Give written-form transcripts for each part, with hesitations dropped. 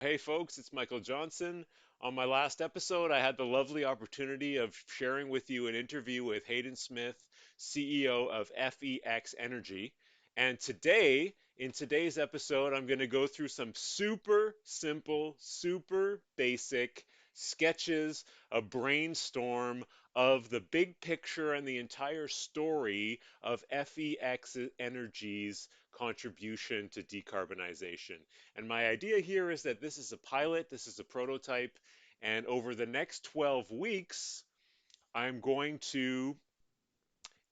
Hey folks, it's Michael Johnson. On my last episode, I had the lovely opportunity of sharing with you an interview with Hayden Smith, CEO of FeX Energy. And today, in today's episode, I'm going to go through some super simple, super basic sketches, a brainstorm of the big picture and the entire story of FeX Energy's contribution to decarbonization. And my idea here is that this is a pilot, this is a prototype, and over the next 12 weeks, I'm going to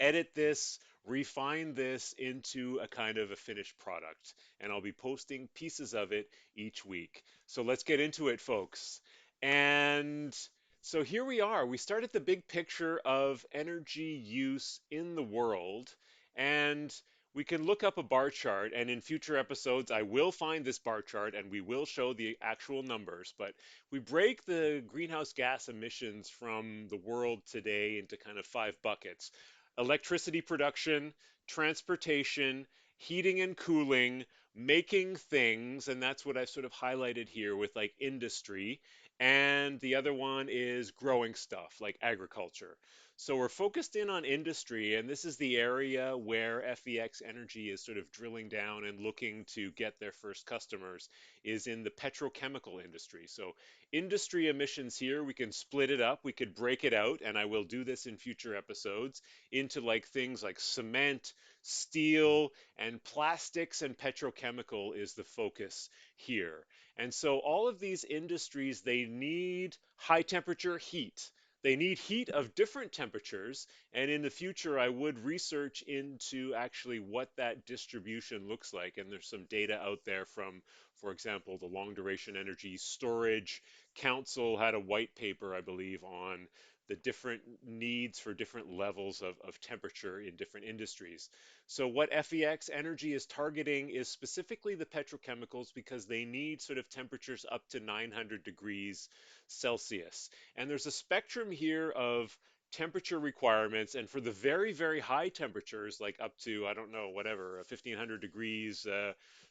edit this, refine this into a kind of a finished product. And I'll be posting pieces of it each week. So let's get into it, folks. And so here we are. We start at the big picture of energy use in the world. And we can look up a bar chart. And in future episodes, I will find this bar chart and we will show the actual numbers. But we break the greenhouse gas emissions from the world today into kind of five buckets: electricity production, transportation, heating and cooling, making things, and that's what I've sort of highlighted here with like industry. And the other one is growing stuff like agriculture. So we're focused in on industry, and this is the area where FEX Energy is sort of drilling down and looking to get their first customers, is in the petrochemical industry. So industry emissions here, we can split it up, we could break it out, and I will do this in future episodes, into like things like cement, steel, and plastics and petrochemical is the focus here. And so all of these industries, they need high temperature heat. They need heat of different temperatures, and in the future, I would research into actually what that distribution looks like. And there's some data out there from, for example, the Long Duration Energy Storage Council had a white paper, I believe, on the different needs for different levels of temperature in different industries. So what FEX Energy is targeting is specifically the petrochemicals because they need sort of temperatures up to 900 degrees Celsius. And there's a spectrum here of temperature requirements, and for the very, very high temperatures, like up to, I don't know, whatever, 1500 degrees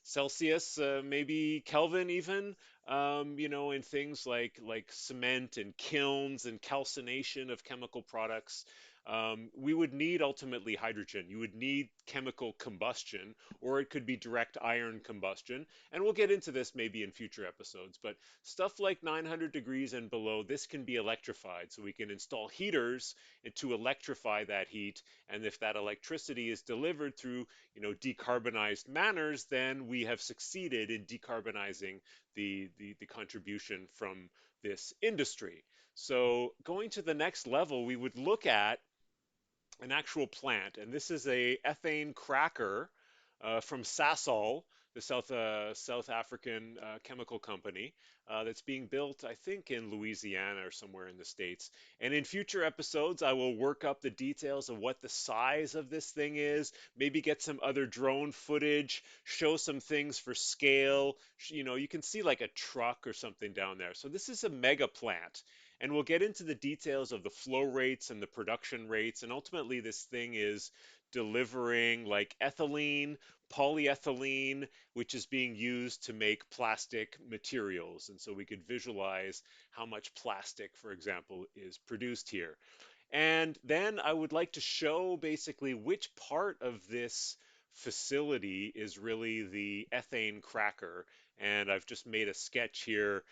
Celsius, maybe Kelvin even, in things like cement and kilns and calcination of chemical products, we would need ultimately hydrogen. You would need chemical combustion, or it could be direct iron combustion. And we'll get into this maybe in future episodes. But stuff like 900 degrees and below, this can be electrified. So we can install heaters to electrify that heat. And if that electricity is delivered through, decarbonized manners, then we have succeeded in decarbonizing the contribution from this industry. So going to the next level, we would look at an actual plant, and this is a ethane cracker from Sasol, the South African chemical company that's being built, I think, in Louisiana or somewhere in the States. And in future episodes, I will work up the details of what the size of this thing is, maybe get some other drone footage, show some things for scale. You can see like a truck or something down there. So this is a mega plant. And we'll get into the details of the flow rates and the production rates. And ultimately, this thing is delivering like ethylene, polyethylene, which is being used to make plastic materials. And so we could visualize how much plastic, for example, is produced here. And then I would like to show basically which part of this facility is really the ethane cracker. And I've just made a sketch here.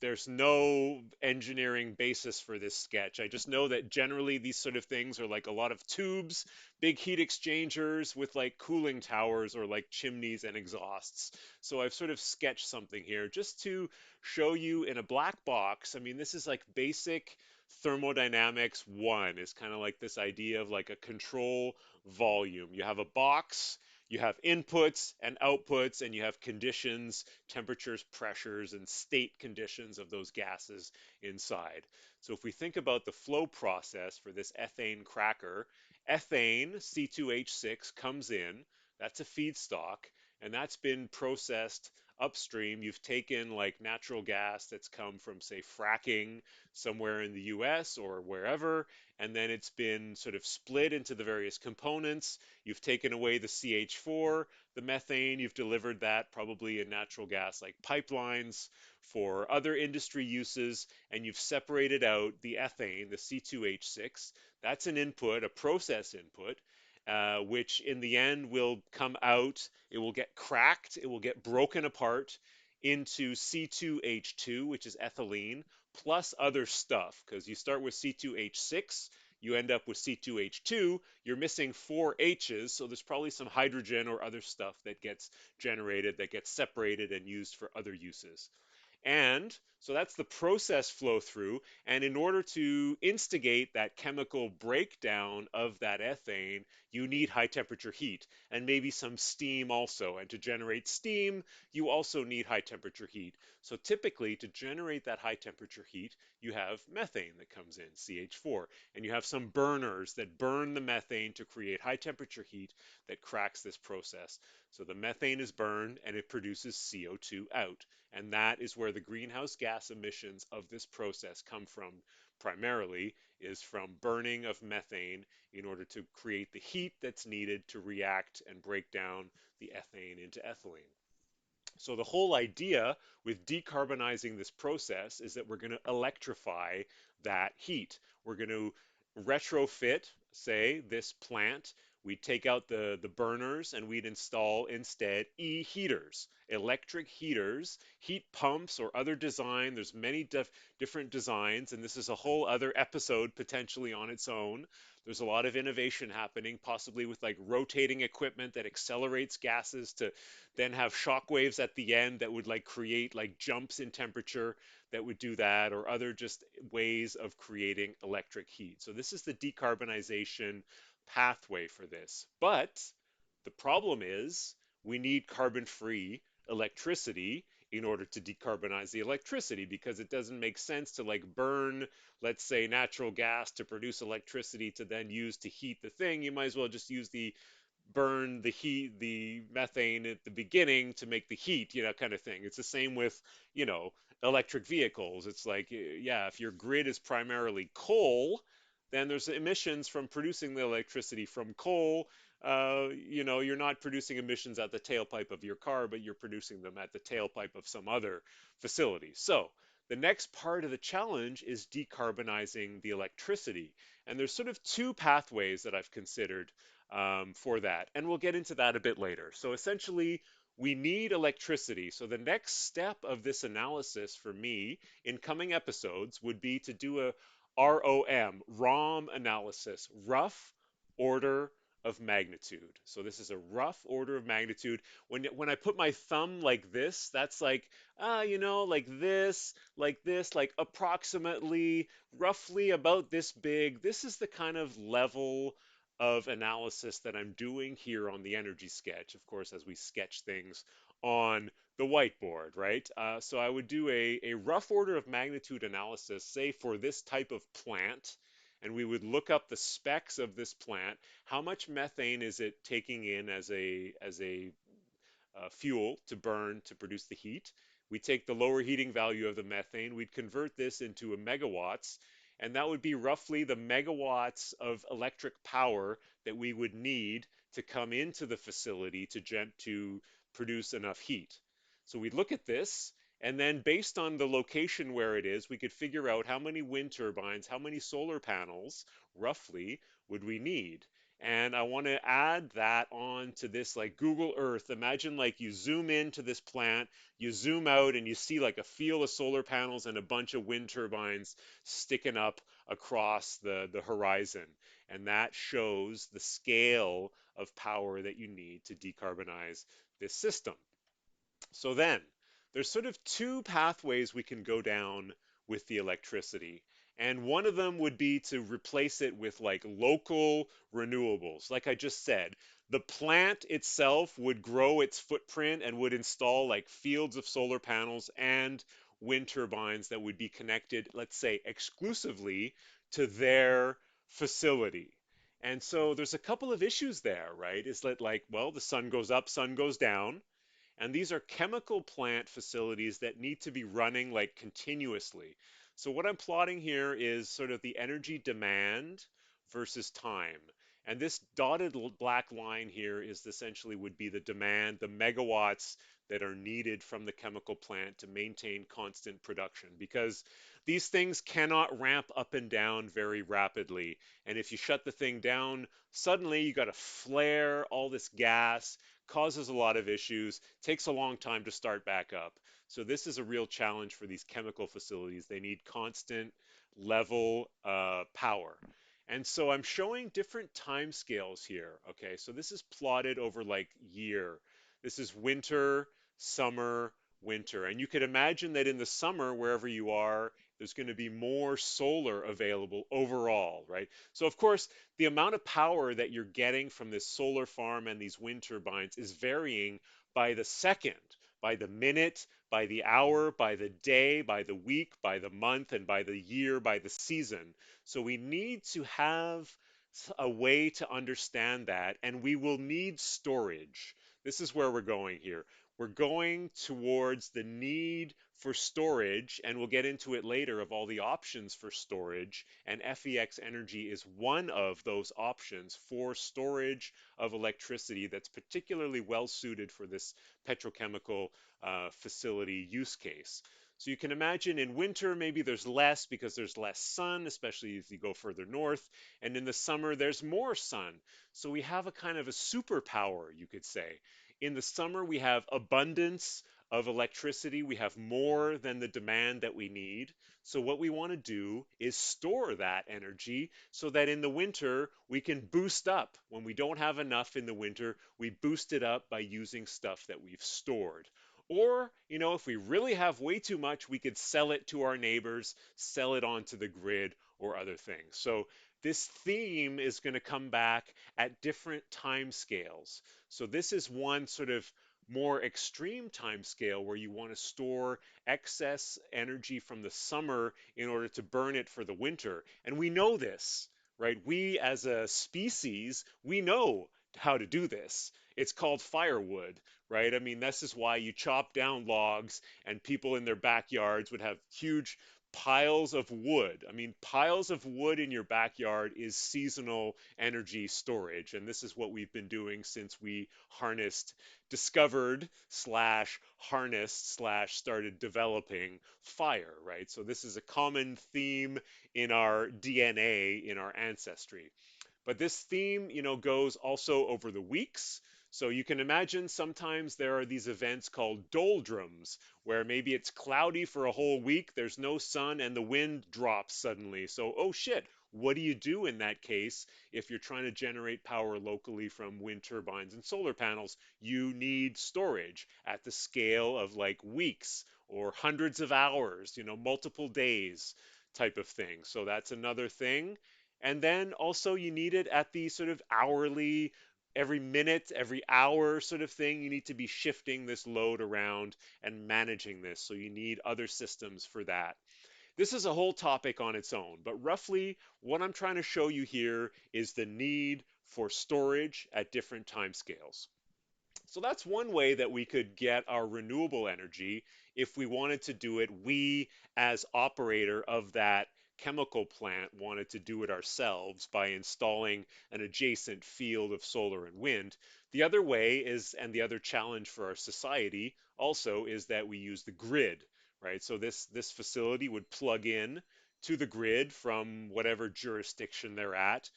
There's no engineering basis for this sketch. I just know that generally these sort of things are like a lot of tubes, big heat exchangers with like cooling towers or like chimneys and exhausts. So I've sort of sketched something here just to show you in a black box. I mean, this is like basic thermodynamics 1, is kind of like this idea of like a control volume. You have a box, you have inputs and outputs, and you have conditions, temperatures, pressures, and state conditions of those gases inside. So if we think about the flow process for this ethane cracker, ethane, C2H6, comes in. That's a feedstock, and that's been processed upstream, you've taken like natural gas that's come from, say, fracking somewhere in the US or wherever, and then it's been sort of split into the various components. You've taken away the CH4, the methane, you've delivered that probably in natural gas like pipelines for other industry uses, and you've separated out the ethane, the C2H6. That's an input, a process input, which in the end will come out, it will get cracked, it will get broken apart into C2H2, which is ethylene, plus other stuff, because you start with C2H6, you end up with C2H2, you're missing four H's, so there's probably some hydrogen or other stuff that gets generated, that gets separated and used for other uses. And so that's the process flow through. And in order to instigate that chemical breakdown of that ethane, you need high temperature heat and maybe some steam also. And to generate steam, you also need high temperature heat. So typically, to generate that high temperature heat, you have methane that comes in, CH4, and you have some burners that burn the methane to create high temperature heat that cracks this process. So the methane is burned and it produces CO2 out. And that is where the greenhouse gas emissions of this process come from primarily, is from burning of methane in order to create the heat that's needed to react and break down the ethane into ethylene. So the whole idea with decarbonizing this process is that we're going to electrify that heat. We're going to retrofit, say, this plant. We'd take out the burners and we'd install instead e-heaters, electric heaters, heat pumps or other design. There's many different designs, and this is a whole other episode potentially on its own. There's a lot of innovation happening, possibly with like rotating equipment that accelerates gases to then have shock waves at the end that would like create like jumps in temperature that would do that, or other just ways of creating electric heat. So this is the decarbonization pathway for this. But the problem is we need carbon-free electricity in order to decarbonize the electricity, because it doesn't make sense to like burn, let's say, natural gas to produce electricity to then use to heat the thing. You might as well just use the burn the heat, the methane at the beginning to make the heat, kind of thing. It's the same with, electric vehicles. It's like, yeah, if your grid is primarily coal, then there's emissions from producing the electricity from coal. You're not producing emissions at the tailpipe of your car, but you're producing them at the tailpipe of some other facility. So the next part of the challenge is decarbonizing the electricity. And there's sort of two pathways that I've considered for that. And we'll get into that a bit later. So essentially, we need electricity. So the next step of this analysis for me in coming episodes would be to do a ROM analysis, rough order of magnitude. So this is a rough order of magnitude. When I put my thumb like this, that's like, like this, like approximately, roughly about this big. This is the kind of level of analysis that I'm doing here on the energy sketch, of course, as we sketch things on the whiteboard, right? So I would do a rough order of magnitude analysis, say for this type of plant, and we would look up the specs of this plant. How much methane is it taking in as a fuel to burn to produce the heat? We take the lower heating value of the methane, we'd convert this into a megawatts, and that would be roughly the megawatts of electric power that we would need to come into the facility to produce enough heat. So we'd look at this, and then based on the location where it is, we could figure out how many wind turbines, how many solar panels, roughly, would we need. And I want to add that on to this like Google Earth. Imagine like you zoom into this plant, you zoom out and you see like a field of solar panels and a bunch of wind turbines sticking up across the horizon. And that shows the scale of power that you need to decarbonize this system. So then, there's sort of two pathways we can go down with the electricity. And one of them would be to replace it with like local renewables. Like I just said, the plant itself would grow its footprint and would install like fields of solar panels and wind turbines that would be connected, let's say, exclusively to their facility. And so there's a couple of issues there, right? Is that like, well, the sun goes up, sun goes down, And these are chemical plant facilities that need to be running like continuously. So what I'm plotting here is sort of the energy demand versus time. And this dotted black line here is essentially would be the demand, the megawatts that are needed from the chemical plant to maintain constant production, because these things cannot ramp up and down very rapidly. And if you shut the thing down, suddenly you got to flare all this gas, causes a lot of issues, takes a long time to start back up. So this is a real challenge for these chemical facilities. They need constant level power. And so I'm showing different time scales here. Okay, so this is plotted over like year. This is winter, summer, winter. And you could imagine that in the summer, wherever you are, there's going to be more solar available overall, right? So of course, the amount of power that you're getting from this solar farm and these wind turbines is varying by the second, by the minute, by the hour, by the day, by the week, by the month, and by the year, by the season. So we need to have a way to understand that, and we will need storage. This is where we're going here. We're going towards the need for storage, and we'll get into it later of all the options for storage. And FEX Energy is one of those options for storage of electricity that's particularly well suited for this petrochemical facility use case. So you can imagine in winter, maybe there's less because there's less sun, especially if you go further north. And in the summer, there's more sun. So we have a kind of a superpower, you could say. In the summer, we have abundance of electricity. We have more than the demand that we need. So what we want to do is store that energy so that in the winter, we can boost up. When we don't have enough in the winter, we boost it up by using stuff that we've stored. Or, if we really have way too much, we could sell it to our neighbors, sell it onto the grid or other things. So this theme is going to come back at different time scales. So this is one sort of more extreme time scale where you want to store excess energy from the summer in order to burn it for the winter. And we know this, right? We as a species, we know how to do this. It's called firewood, right? I mean, this is why you chop down logs and people in their backyards would have huge piles of wood. I mean, piles of wood in your backyard is seasonal energy storage. And this is what we've been doing since we discovered slash harnessed slash started developing fire, right? So this is a common theme in our DNA, in our ancestry. But this theme, goes also over the weeks. So you can imagine sometimes there are these events called doldrums, where maybe it's cloudy for a whole week, there's no sun, and the wind drops suddenly. So, oh shit, what do you do in that case if you're trying to generate power locally from wind turbines and solar panels? You need storage at the scale of like weeks or hundreds of hours, multiple days type of thing. So that's another thing. And then also you need it at the sort of hourly, every minute, every hour sort of thing. You need to be shifting this load around and managing this. So you need other systems for that. This is a whole topic on its own, but roughly what I'm trying to show you here is the need for storage at different time scales. So that's one way that we could get our renewable energy if we wanted to do it. We, as operator of that chemical plant, wanted to do it ourselves by installing an adjacent field of solar and wind. The other way is, and the other challenge for our society also, is that we use the grid, right? So this facility would plug in to the grid from whatever jurisdiction they're at,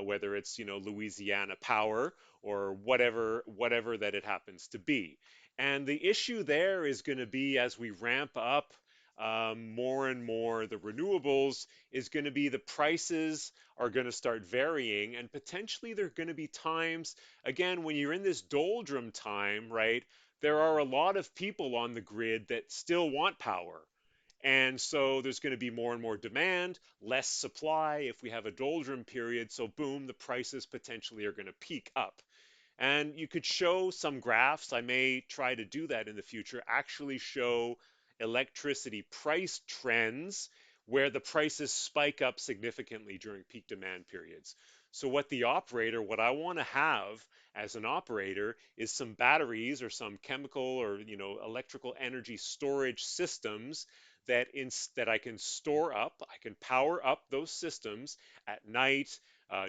whether it's Louisiana Power or whatever that it happens to be. And the issue there is going to be as we ramp up more and more the renewables is going to be the prices are going to start varying, and potentially there are going to be times, again, when you're in this doldrum time, right? There are a lot of people on the grid that still want power. And so there's going to be more and more demand, less supply if we have a doldrum period. So boom, the prices potentially are going to peak up. And you could show some graphs. I may try to do that in the future, actually show electricity price trends where the prices spike up significantly during peak demand periods. So what I want to have as an operator is some batteries or some chemical or electrical energy storage systems that I can store up. I can power up those systems at night,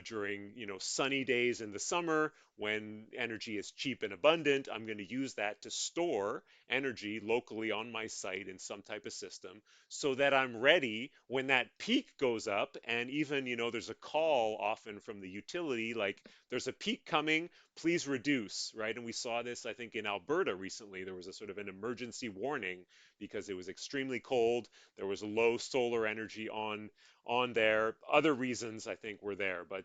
during sunny days in the summer when energy is cheap and abundant. I'm going to use that to store energy locally on my site in some type of system so that I'm ready when that peak goes up. And even there's a call often from the utility like there's a peak coming, please reduce, right? And we saw this, I think, in Alberta recently. There was a sort of an emergency warning because it was extremely cold. There was low solar energy on there. Other reasons I think were there, but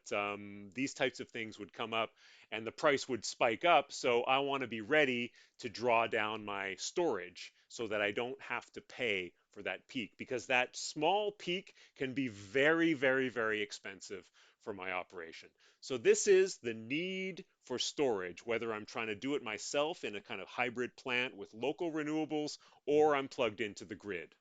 these types of things would come up and the price would spike up. So I want to be ready to draw down my storage so that I don't have to pay for that peak, because that small peak can be very, very, very expensive for my operation. So this is the need for storage, whether I'm trying to do it myself in a kind of hybrid plant with local renewables or I'm plugged into the grid.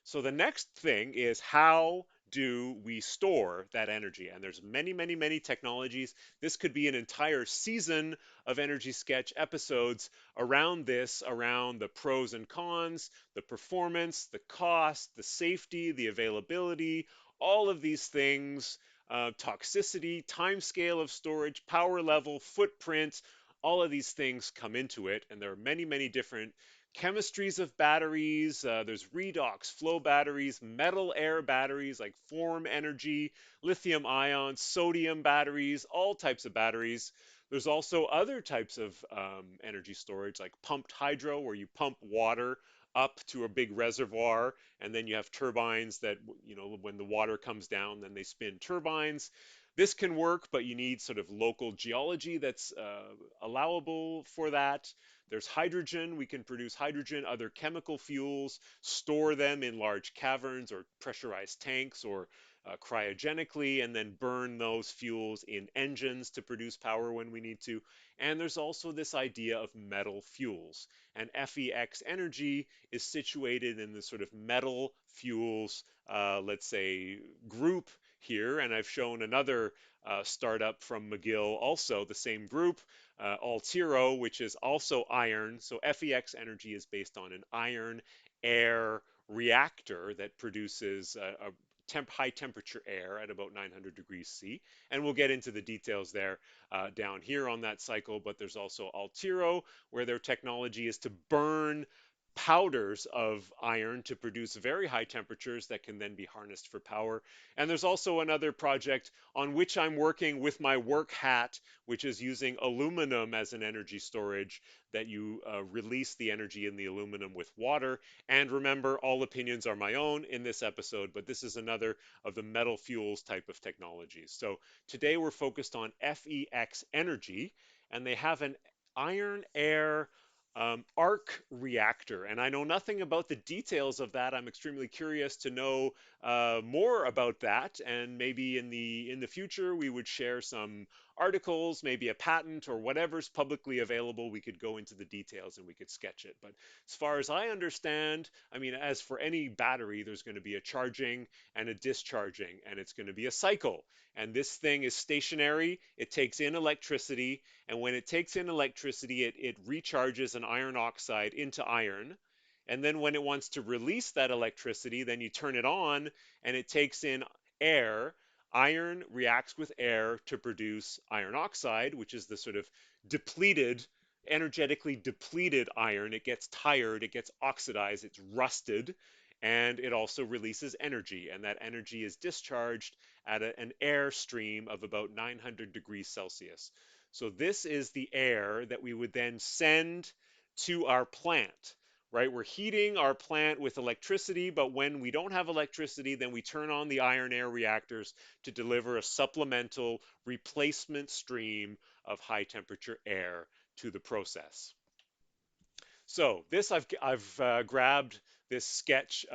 So the next thing is, how do we store that energy? And there's many, many, many technologies. This could be an entire season of Energy Sketch episodes around this, around the pros and cons, the performance, the cost, the safety, the availability, all of these things, toxicity, time scale of storage, power level, footprint, all of these things come into it. And there are many, many different chemistries of batteries. There's redox flow batteries, metal air batteries like Form Energy, lithium ion, sodium batteries, all types of batteries. There's also other types of energy storage like pumped hydro, where you pump water up to a big reservoir, and then you have turbines that, when the water comes down, then they spin turbines. This can work, but you need sort of local geology that's allowable for that. There's hydrogen. We can produce hydrogen, other chemical fuels, store them in large caverns or pressurized tanks or cryogenically, and then burn those fuels in engines to produce power when we need to. And there's also this idea of metal fuels. And FeX Energy is situated in the sort of metal fuels, let's say, group here. And I've shown another startup from McGill, also the same group, Altiro, which is also iron. So FeX Energy is based on an iron air reactor that produces a high temperature air at about 900 degrees C. And we'll get into the details there down here on that cycle. But there's also Altiro, where their technology is to burn powders of iron to produce very high temperatures that can then be harnessed for power. And there's also another project on which I'm working with my work hat, which is using aluminum as an energy storage, that you release the energy in the aluminum with water. And remember, all opinions are my own in this episode, but this is another of the metal fuels type of technologies. So today we're focused on FeX Energy, and they have an iron air arc reactor. And I know nothing about the details of that. I'm extremely curious to know more about that. And maybe in the future we would share some articles, maybe a patent or whatever's publicly available. We could go into the details and we could sketch it. But as far as I understand, I mean, as for any battery, there's going to be a charging and a discharging, and it's going to be a cycle. And this thing is stationary. It takes in electricity, and when it takes in electricity, it recharges an iron oxide into iron. And then when it wants to release that electricity, then you turn it on and it takes in air. Iron reacts with air to produce iron oxide, which is the sort of depleted, energetically depleted iron. It gets tired, it gets oxidized, it's rusted, and it also releases energy. And that energy is discharged at an air stream of about 900 degrees Celsius. So this is the air that we would then send to our plant, right? We're heating our plant with electricity, but when we don't have electricity, then we turn on the iron air reactors to deliver a supplemental replacement stream of high temperature air to the process. So this I've grabbed this sketch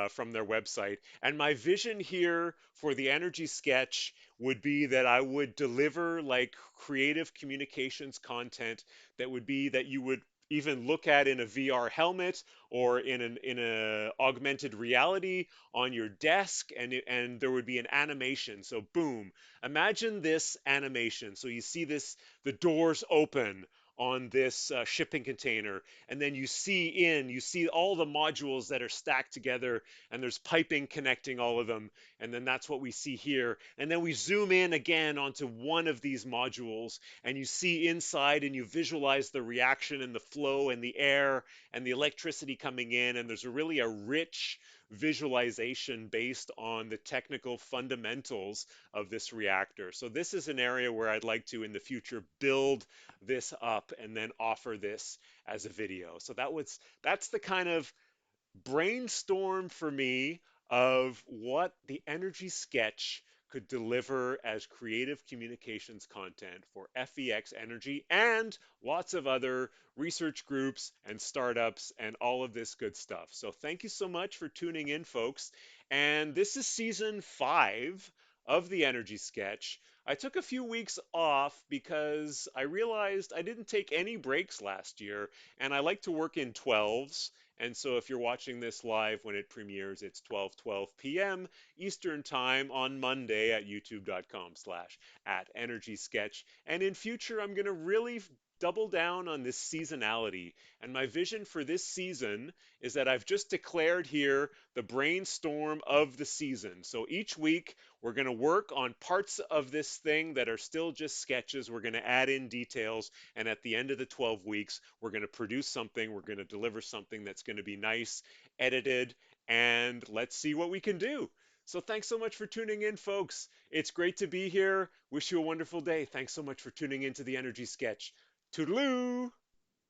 from their website, and my vision here for the energy sketch would be that I would deliver like creative communications content that would be that you would even look at in a VR helmet or in a augmented reality on your desk, and there would be an animation. So boom, imagine this animation. So you see this, the doors open on this shipping container, and then you see all the modules that are stacked together, and there's piping connecting all of them, and then that's what we see here. And then we zoom in again onto one of these modules, and you see inside, and you visualize the reaction and the flow and the air and the electricity coming in, and there's really a rich visualization based on the technical fundamentals of this reactor. So this is an area where I'd like to in the future build this up and then offer this as a video. So that's the kind of brainstorm for me of what the energy sketch could deliver as creative communications content for FEX Energy and lots of other research groups and startups and all of this good stuff. So thank you so much for tuning in, folks. And this is season 5 of the energy sketch. I took a few weeks off because I realized I didn't take any breaks last year, and I like to work in 12s. And so if you're watching this live when it premieres, it's 12:12 p.m. Eastern Time on Monday at youtube.com/@energy_sketch. And in future, I'm going to really double down on this seasonality. And my vision for this season is that I've just declared here the brainstorm of the season. So each week, we're going to work on parts of this thing that are still just sketches. We're going to add in details. And at the end of the 12 weeks, we're going to produce something. We're going to deliver something that's going to be nice, edited, and let's see what we can do. So thanks so much for tuning in, folks. It's great to be here. Wish you a wonderful day. Thanks so much for tuning into the Energy Sketch. Toodaloo!